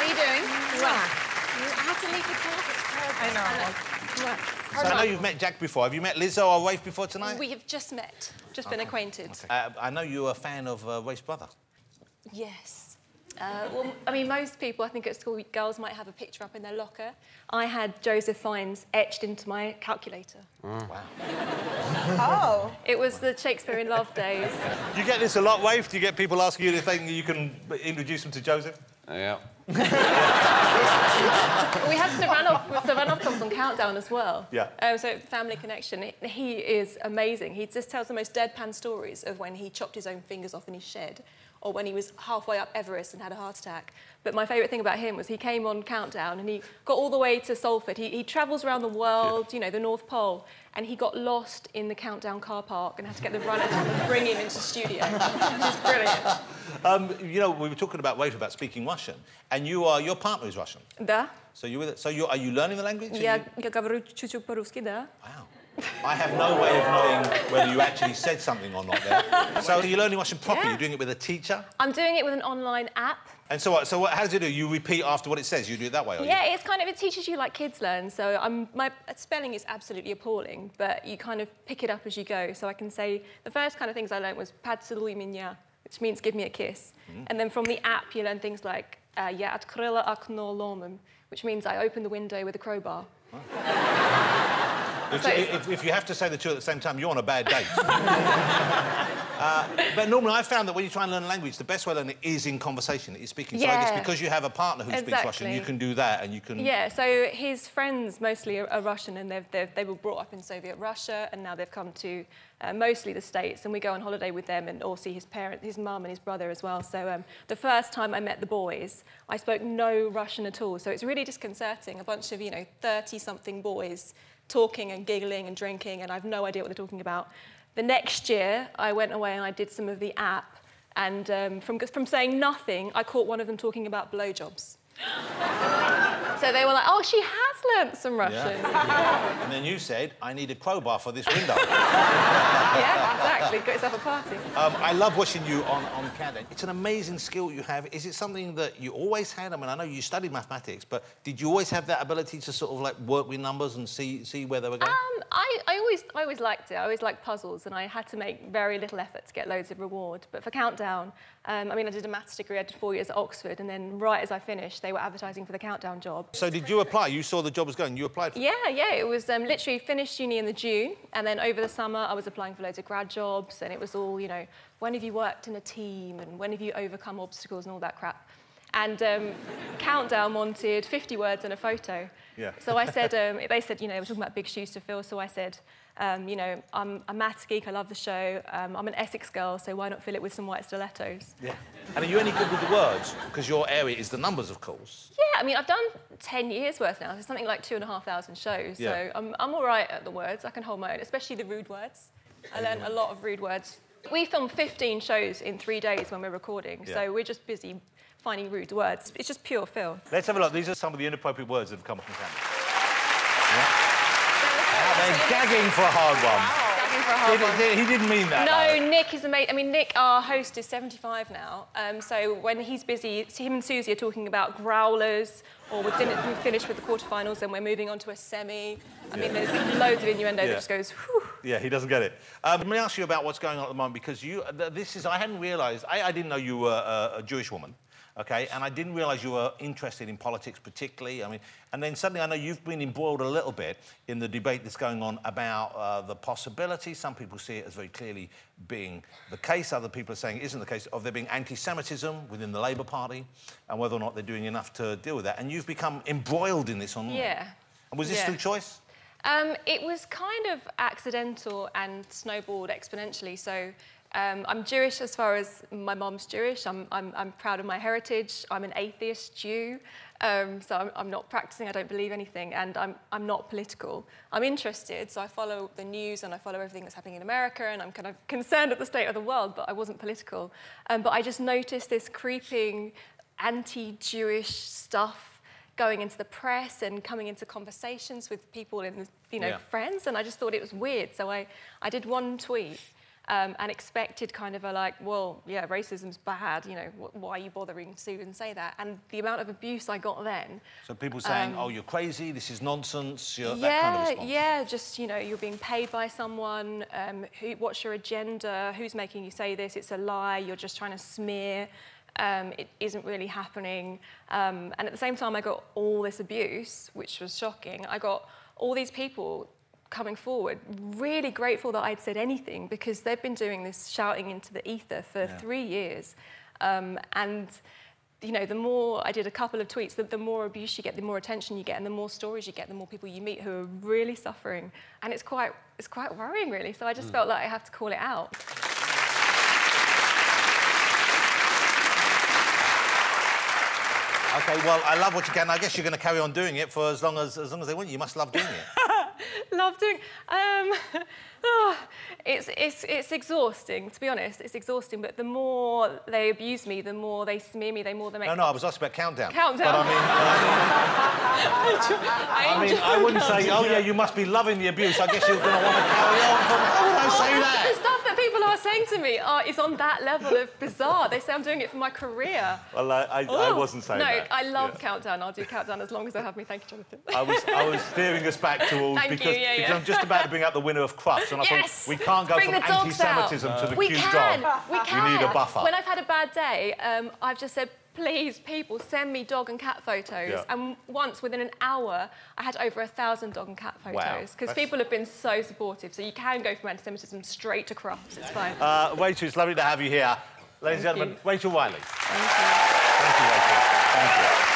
are you doing? I had to leave the carpets. I know. So I know you've met Jack before. Have you met Lizzo or Rafe before tonight? We have just met, been acquainted. Okay. I know you're a fan of Rafe's brother. Yes. Well, I mean, most people, I think at school, girls might have a picture up in their locker. I had Joseph Fiennes etched into my calculator. Wow. Oh. It was the Shakespeare in Love days. You get this a lot, Rafe? Do you get people asking you if you can introduce them to Joseph? Yeah. We had Saranov comes on Countdown as well. Yeah. So family connection. He is amazing. He just tells the most deadpan stories of when he chopped his own fingers off in his shed, or when he was halfway up Everest and had a heart attack. But my favourite thing about him was he came on Countdown and he got all the way to Salford. He travels around the world, you know, the North Pole, and he got lost in the Countdown car park and had to get the runner to bring him into the studio, which is brilliant. You know, we were talking about Rafe about speaking Russian, and your partner is Russian. Da. So are you learning the language? Я говорю чуть-чуть по-русски, да. Wow. I have no way of knowing whether you actually said something or not there. So you're learning Russian properly? Yeah. You're doing it with a teacher? I'm doing it with an online app. And so what? So how does it do? You repeat after what it says? You do it that way, or Yeah, it's kind of, it teaches you like kids learn. So my spelling is absolutely appalling, but you kind of pick it up as you go. So I can say, the first kind of things I learned was "Поцелуй меня," which means give me a kiss. And then from the app, you learn things like "Я открыла окно ломом," which means I open the window with a crowbar. If you have to say the two at the same time, you're on a bad date. But normally I've found that when you try and learn a language, the best way to learn it is in conversation, is speaking. So I guess because you have a partner who speaks Russian, you can do that and you can... Yeah, so his friends mostly are Russian, and they were brought up in Soviet Russia, and now they've come to mostly the States, and we go on holiday with them and all see his parents, his mum and his brother as well. So the first time I met the boys, I spoke no Russian at all, so it's really disconcerting. A bunch of, you know, 30-something boys talking and giggling and drinking, and I have no idea what they're talking about. The next year, I went away and I did some of the app, and from saying nothing, I caught one of them talking about blowjobs. So they were like, oh, she has learnt some Russian. Yeah. And then you said, I need a crowbar for this window. Yeah, exactly. Got yourself a party. I love watching you on Countdown. It's an amazing skill you have. Is it something that you always had? I mean, I know you studied mathematics, but did you always have that ability to sort of like work with numbers and see where they were going? I always liked it. I always liked puzzles, and I had to make very little effort to get loads of reward. But for Countdown, I mean, I did a maths degree. I did 4 years at Oxford, and then right as I finished, they were advertising for the Countdown job. So did you apply? You saw the job was going, you applied for it? Yeah. It was literally finished uni in the June, and then over the summer I was applying for loads of grad jobs, and it was all, you know, when have you worked in a team, and when have you overcome obstacles and all that crap. And Countdown wanted 50 words and a photo. Yeah. So I said, they said, you know, we're talking about big shoes to fill, so I said, you know, I'm a maths geek, I love the show, I'm an Essex girl, so why not fill it with some white stilettos? Yeah. And are you any good with the words? Because your area is the numbers, of course. Yeah, I mean, I've done 10 years worth now, so something like 2,500 shows, yeah. So I'm all right at the words, I can hold my own, especially the rude words. I learned a lot of rude words. We film 15 shows in 3 days when we're recording, so we're just busy finding rude words. It's just pure Phil. Let's have a look. These are some of the inappropriate words that have come up from camera. They're gagging for a hard one. Wow. Gagging for a hard one. He didn't mean that. No, Nick is amazing. I mean, Nick, our host, is 75 now. So when he's busy, him and Susie are talking about growlers, or we've finished with the quarterfinals and we're moving on to a semi. I mean, there's loads of innuendo that just goes, whew. Yeah, he doesn't get it. Let me ask you about what's going on at the moment, because I hadn't realised, I didn't know you were a Jewish woman. OK, and I didn't realise you were interested in politics particularly. I mean, and then suddenly I know you've been embroiled a little bit in the debate that's going on about the possibility. Some people see it as very clearly being the case. Other people are saying it isn't the case, of there being anti-Semitism within the Labour Party and whether or not they're doing enough to deal with that. And you've become embroiled in this online. Yeah. And was this through choice? It was kind of accidental and snowballed exponentially. So I'm Jewish as far as my mom's Jewish. I'm proud of my heritage. I'm an atheist Jew, so I'm not practicing. I don't believe anything, and I'm not political. I'm interested, so I follow the news and I follow everything that's happening in America, and I'm kind of concerned at the state of the world, but I wasn't political. But I just noticed this creeping anti-Jewish stuff going into the press and coming into conversations with people in, friends, and I just thought it was weird. So I did one tweet. and expected kind of a like, well, yeah, racism's bad, you know, why are you bothering to even say that? And the amount of abuse I got then. So people saying, oh, you're crazy, this is nonsense, Yeah, that kind of response. Yeah, just, you know, you're being paid by someone, what's your agenda, who's making you say this, it's a lie, you're just trying to smear, it isn't really happening. And at the same time, I got all this abuse, which was shocking. I got all these people coming forward, really grateful that I'd said anything, because they've been doing this shouting into the ether for 3 years. And, you know, the more I did a couple of tweets, the more abuse you get, the more attention you get, and the more stories you get, the more people you meet who are really suffering. And it's quite worrying, really. So I just felt like I have to call it out. OK, well, I love what you can. I guess you're going to carry on doing it for as long as they want you. You must love doing it. Love doing... it's exhausting, to be honest. It's exhausting, but the more they abuse me, the more they smear me, the more they make... No, I was asking about Countdown. Countdown. But I mean, I wouldn't say, oh, yeah, you must be loving the abuse. I guess you're going to want to carry on. How would I say that? The stuff that people are saying to me is on that level of bizarre. They say I'm doing it for my career. Well, I wasn't saying that. No, I love Countdown. I'll do Countdown as long as they have me. Thank you, Jonathan. I was steering us back towards... because I'm just about to bring out the winner of Crufts, and I thought, we can't go from anti-Semitism to the cute dog. We can. You need a buffer. When I've had a bad day, I've just said, please, people, send me dog and cat photos. Yeah. And once, within an hour, I had over 1,000 dog and cat photos. Because people have been so supportive. So you can go from anti-Semitism straight to Crufts. It's fine. Rachel, it's lovely to have you here. Ladies and gentlemen, Rachel Wiley. Thank you. Thank you, Rachel. Thank you.